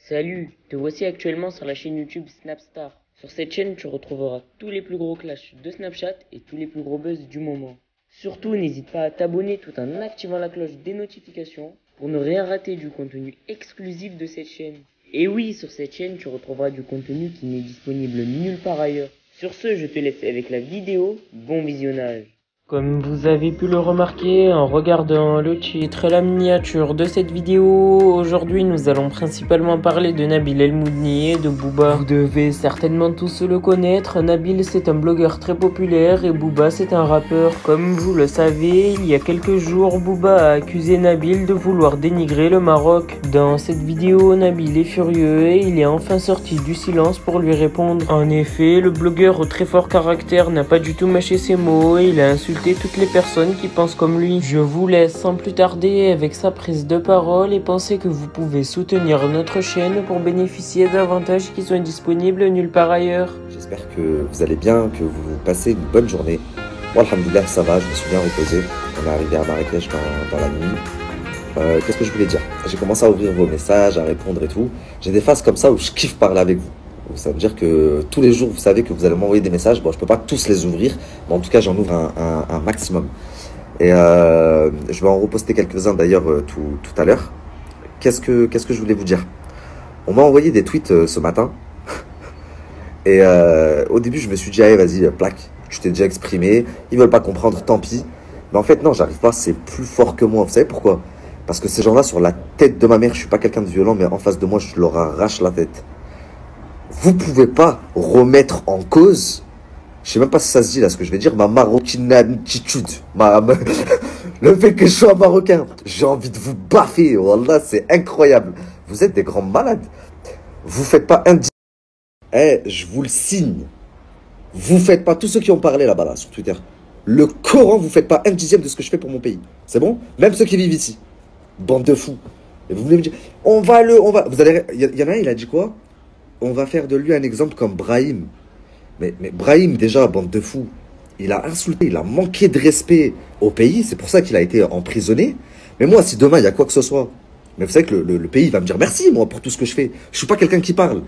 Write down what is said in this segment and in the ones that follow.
Salut, te voici actuellement sur la chaîne YouTube Snapstar. Sur cette chaîne, tu retrouveras tous les plus gros clashs de Snapchat et tous les plus gros buzz du moment. Surtout, n'hésite pas à t'abonner tout en activant la cloche des notifications pour ne rien rater du contenu exclusif de cette chaîne. Et oui, sur cette chaîne, tu retrouveras du contenu qui n'est disponible nulle part ailleurs. Sur ce, je te laisse avec la vidéo. Bon visionnage. Comme vous avez pu le remarquer en regardant le titre et la miniature de cette vidéo, aujourd'hui nous allons principalement parler de Nabil El Moudni et de Booba. Vous devez certainement tous le connaître, Nabil c'est un blogueur très populaire et Booba c'est un rappeur. Comme vous le savez, il y a quelques jours, Booba a accusé Nabil de vouloir dénigrer le Maroc. Dans cette vidéo, Nabil est furieux et il est enfin sorti du silence pour lui répondre. En effet, le blogueur au très fort caractère n'a pas du tout mâché ses mots et il a insulté toutes les personnes qui pensent comme lui. Je vous laisse sans plus tarder avec sa prise de parole et pensez que vous pouvez soutenir notre chaîne pour bénéficier d'avantages qui sont disponibles nulle part ailleurs. J'espère que vous allez bien, que vous passez une bonne journée. Moi, alhamdoulilah, ça va, je me suis bien reposé. On est arrivé à Marrakech dans la nuit. Qu'est-ce que je voulais dire? J'ai commencé à ouvrir vos messages, à répondre et tout. J'ai des phases comme ça où je kiffe parler avec vous. Ça veut dire que tous les jours, vous savez que vous allez m'envoyer des messages. Bon, je peux pas tous les ouvrir, mais en tout cas, j'en ouvre un maximum. Et je vais en reposter quelques-uns d'ailleurs tout à l'heure. Qu'est-ce que je voulais vous dire? On m'a envoyé des tweets ce matin. Et au début, je me suis dit, allez, vas-y, plaque. Tu t'es déjà exprimé. Ils veulent pas comprendre, tant pis. Mais en fait, non, j'arrive pas. C'est plus fort que moi. Vous savez pourquoi? Parce que ces gens-là, sur la tête de ma mère, je suis pas quelqu'un de violent, mais en face de moi, je leur arrache la tête. Vous pouvez pas remettre en cause, je sais même pas si ça se dit là ce que je vais dire, ma maroquinatitude, le fait que je sois marocain. J'ai envie de vous baffer, wallah, c'est incroyable. Vous êtes des grands malades. Vous faites pas un dixième. Je vous le signe. Vous faites pas, tous ceux qui ont parlé là-bas sur Twitter, le Coran, vous faites pas un dixième de ce que je fais pour mon pays. C'est bon? Même ceux qui vivent ici. Bande de fous. Et vous venez me dire, vous allez, il y en a un, il a dit quoi? On va faire de lui un exemple comme Brahim. Mais Brahim, déjà, bande de fous, il a insulté, il a manqué de respect au pays. C'est pour ça qu'il a été emprisonné. Mais moi, si demain, il y a quoi que ce soit, mais vous savez que le pays va me dire merci, moi, pour tout ce que je fais. Je suis pas quelqu'un qui parle.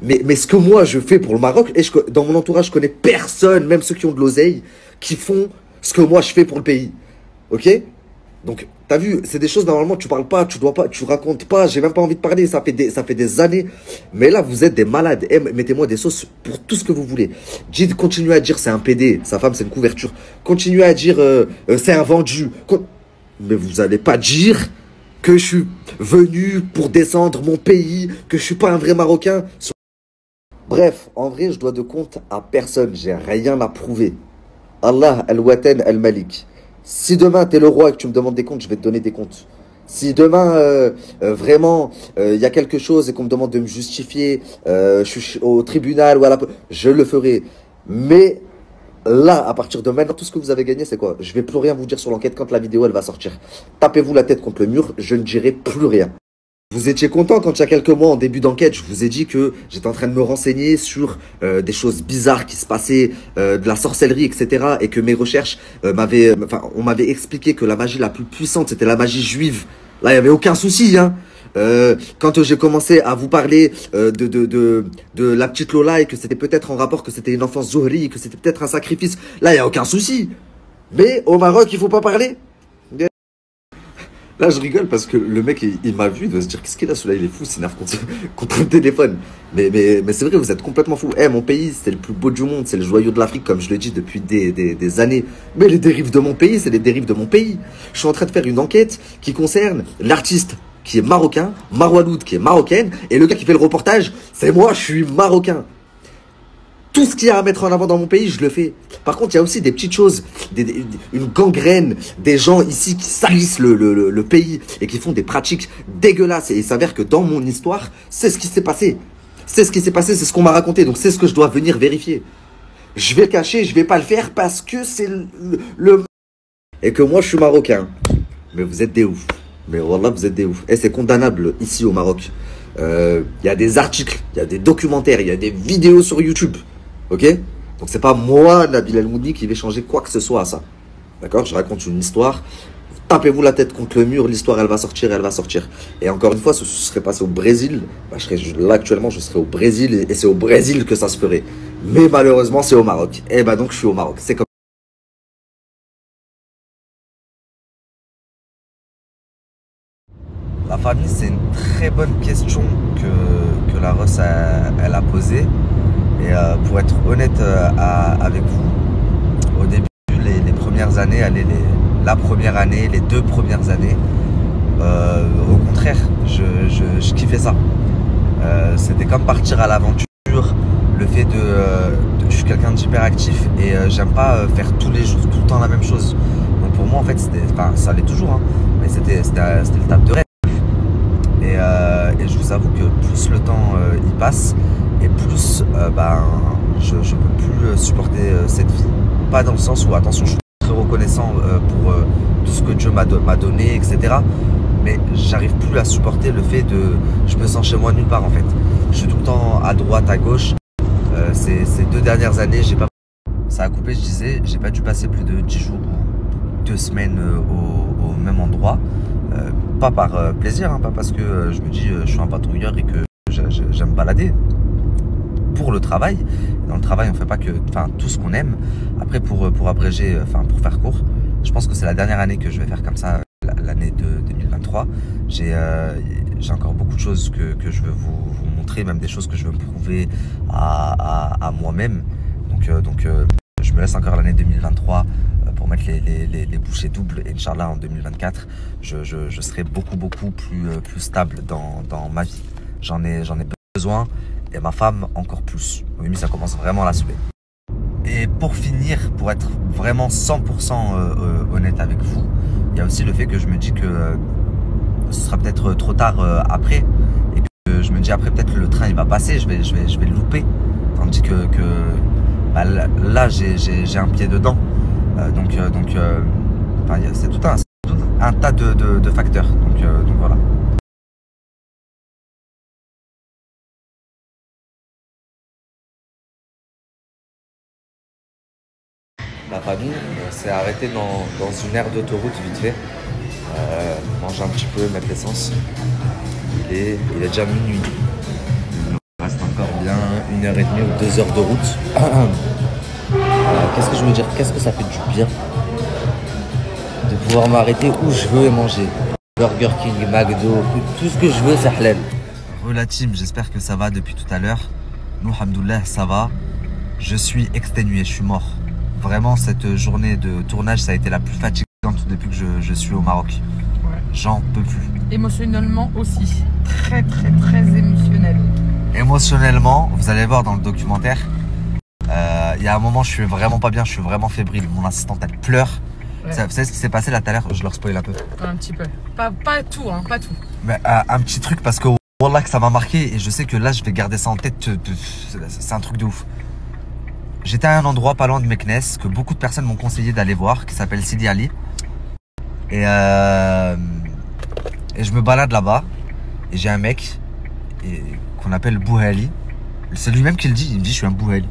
Mais ce que moi, je fais pour le Maroc, et dans mon entourage, je connais personne, même ceux qui ont de l'oseille, qui font ce que moi, je fais pour le pays. Ok? Donc, t'as vu, c'est des choses, normalement, tu parles pas, tu dois pas, tu racontes pas, j'ai même pas envie de parler, ça fait des années. Mais là, vous êtes des malades. Mettez-moi des sauces pour tout ce que vous voulez. Continuez à dire c'est un PD, sa femme c'est une couverture. Continuez à dire c'est un vendu. Mais vous allez pas dire que je suis venu pour descendre mon pays, que je suis pas un vrai Marocain. Bref, en vrai, je dois de compte à personne, j'ai rien à prouver. Allah al-Watan al-Malik. Si demain, tu es le roi et que tu me demandes des comptes, je vais te donner des comptes. Si demain, vraiment, il y a quelque chose et qu'on me demande de me justifier, je suis au tribunal ou à la... Je le ferai. Mais là, à partir de maintenant, tout ce que vous avez gagné, c'est quoi? Je vais plus rien vous dire sur l'enquête quand la vidéo, elle va sortir. Tapez-vous la tête contre le mur, je ne dirai plus rien. Vous étiez content quand il y a quelques mois, en début d'enquête, je vous ai dit que j'étais en train de me renseigner sur des choses bizarres qui se passaient, de la sorcellerie, etc. Et que mes recherches on m'avait expliqué que la magie la plus puissante, c'était la magie juive. Là, il n'y avait aucun souci, hein. Quand j'ai commencé à vous parler de la petite Lola et que c'était peut-être en rapport, que c'était une enfance Zohri, que c'était peut-être un sacrifice, là, il n'y a aucun souci. Mais au Maroc, il ne faut pas parler. Là, je rigole parce que le mec, il m'a vu, il doit se dire, qu'est-ce qu'il a, celui-là, il est fou, s'énerve contre le téléphone. Mais c'est vrai, vous êtes complètement fou. Mon pays, c'est le plus beau du monde, c'est le joyau de l'Afrique, comme je le dis depuis des années. Mais les dérives de mon pays, c'est les dérives de mon pays. Je suis en train de faire une enquête qui concerne l'artiste qui est marocain, Marwaloud qui est marocaine, et le gars qui fait le reportage, c'est moi, je suis marocain. Tout ce qu'il y a à mettre en avant dans mon pays, je le fais. Par contre, il y a aussi des petites choses, une gangrène, des gens ici qui salissent le pays et qui font des pratiques dégueulasses. Et il s'avère que dans mon histoire, c'est ce qui s'est passé. C'est ce qui s'est passé, c'est ce qu'on m'a raconté. Donc c'est ce que je dois venir vérifier. Je vais le cacher, je vais pas le faire parce que c'est Et que moi, je suis marocain. Mais vous êtes des oufs. Mais wallah, vous êtes des oufs. Et c'est condamnable ici au Maroc. Il y a des articles, il y a des documentaires, il y a des vidéos sur YouTube. Ok? Donc c'est pas moi, Nabil El Moudni, qui vais changer quoi que ce soit à ça. D'accord? Je raconte une histoire. tapez-vous la tête contre le mur, l'histoire elle va sortir, elle va sortir. Et encore une fois, ce serait passé au Brésil, bah, là actuellement je serais au Brésil et c'est au Brésil que ça se ferait. Mais malheureusement c'est au Maroc. Et bah donc je suis au Maroc, c'est comme la famille, c'est une très bonne question que la Ross elle a posée. Et pour être honnête avec vous, au début, les premières années, la première année, les 2 premières années, au contraire, je kiffais ça. C'était comme partir à l'aventure, le fait je suis quelqu'un d'hyper actif et j'aime pas faire tous les jours, tout le temps la même chose. Donc pour moi, en fait, ça allait toujours, hein, mais c'était le taf de rêve. Et je vous avoue que plus le temps y passe, et plus je peux plus supporter cette vie. Pas dans le sens où, attention, je suis très reconnaissant pour tout ce que Dieu m'a donné, etc. Mais j'arrive plus à supporter le fait je me sens chez moi nulle part en fait. Je suis tout le temps à droite, à gauche. Ces 2 dernières années, ça a coupé, je disais, j'ai pas dû passer plus de 10 jours ou 2 semaines au même endroit. Pas par plaisir, hein, pas parce que je me dis je suis un patrouilleur et que j'aime balader. Pour le travail, dans le travail on fait pas que tout ce qu'on aime. Après pour abréger, pour faire court, je pense que c'est la dernière année que je vais faire comme ça, l'année de 2023. J'ai encore beaucoup de choses que je veux vous montrer, même des choses que je veux me prouver à moi-même. Donc je me laisse encore l'année 2023 pour mettre les bouchées doubles. Et Inch'Allah en 2024 je serai beaucoup plus stable dans ma vie. J'en ai besoin. Et ma femme encore plus. Oui, ça commence vraiment à la saouler. Et pour finir, pour être vraiment 100% honnête avec vous, il y a aussi le fait que je me dis que ce sera peut-être trop tard après. Et que je me dis après peut-être le train il va passer, je vais le louper. Tandis que là j'ai un pied dedans. C'est tout un tas de facteurs. Donc voilà. La famille s'est arrêtée dans une aire d'autoroute vite fait. Manger un petit peu, mettre l'essence. Il est déjà minuit. Il reste encore bien 1h30 ou 2 heures de route. Qu'est-ce que je veux dire? Qu'est-ce que ça fait du bien de pouvoir m'arrêter où je veux et manger. Burger King, McDo, tout ce que je veux, c'est halal. Rela team, j'espère que ça va depuis tout à l'heure. Nous, alhamdoulilah, ça va. Je suis exténué, je suis mort. Vraiment, cette journée de tournage, ça a été la plus fatigante depuis que je suis au Maroc. Ouais. J'en peux plus. Émotionnellement aussi. Très émotionnel. Émotionnellement, vous allez voir dans le documentaire, il y a un moment, je suis vraiment pas bien, je suis vraiment fébrile. Mon assistante, elle pleure. Ouais. Vous savez ce qui s'est passé là tout à l'heure? Je leur spoil un peu. Un petit peu. Pas tout, hein, pas tout. Mais un petit truc parce que wallah que ça m'a marqué et je sais que là, je vais garder ça en tête. C'est un truc de ouf. J'étais à un endroit pas loin de Meknes que beaucoup de personnes m'ont conseillé d'aller voir, qui s'appelle Sidi Ali. Et je me balade là-bas et j'ai un mec qu'on appelle Bouhali. C'est lui-même qui le dit, il me dit je suis un Bouhali.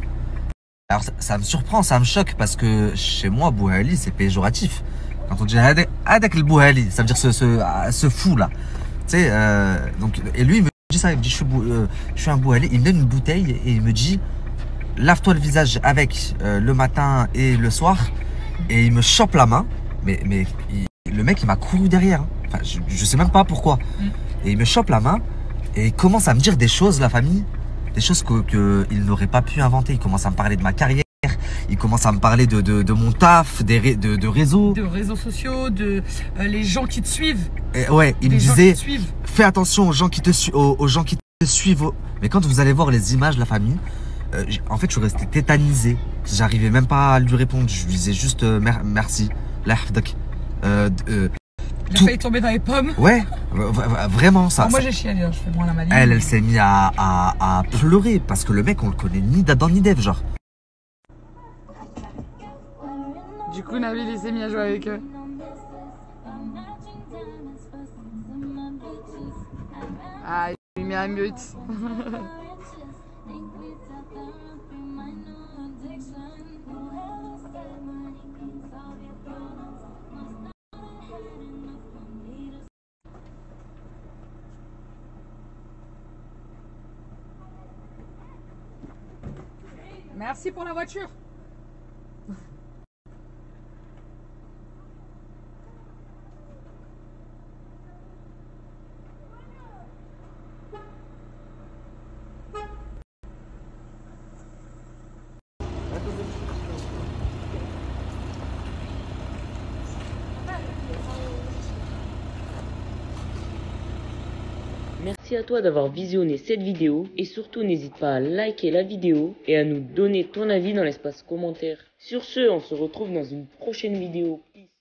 Alors ça me surprend, ça me choque parce que chez moi Bouhali c'est péjoratif. Quand on dit Hadak le Bouhali, ça veut dire ce fou là. Tu sais, et lui il me dit ça, il me dit je suis un Bouhali, il me donne une bouteille et il me dit lave-toi le visage avec le matin et le soir. Et il me chope la main. Mais le mec il m'a couru derrière. Enfin, je sais même pas pourquoi. Et il me chope la main. Et il commence à me dire des choses, la famille. Des choses qu'il n'aurait pas pu inventer. Il commence à me parler de ma carrière. Il commence à me parler de mon taf, de réseaux. De réseaux sociaux, les gens qui te suivent. Et ouais, il me disait fais attention aux gens qui te suivent. Mais quand vous allez voir les images, la famille, en fait, je suis resté tétanisé. J'arrivais même pas à lui répondre. Je lui disais juste merci. La hafdak. Il a failli tomber dans les pommes. Ouais, vraiment ça. Alors moi j'ai chialé, je fais moins la maline. Elle s'est mise à pleurer parce que le mec on le connaît ni d'Adam ni d'Ève genre. Du coup Nabil il s'est mis à jouer avec eux. Ah il lui met un mute. Merci pour la voiture. Merci à toi d'avoir visionné cette vidéo et surtout n'hésite pas à liker la vidéo et à nous donner ton avis dans l'espace commentaire. Sur ce, on se retrouve dans une prochaine vidéo. Peace.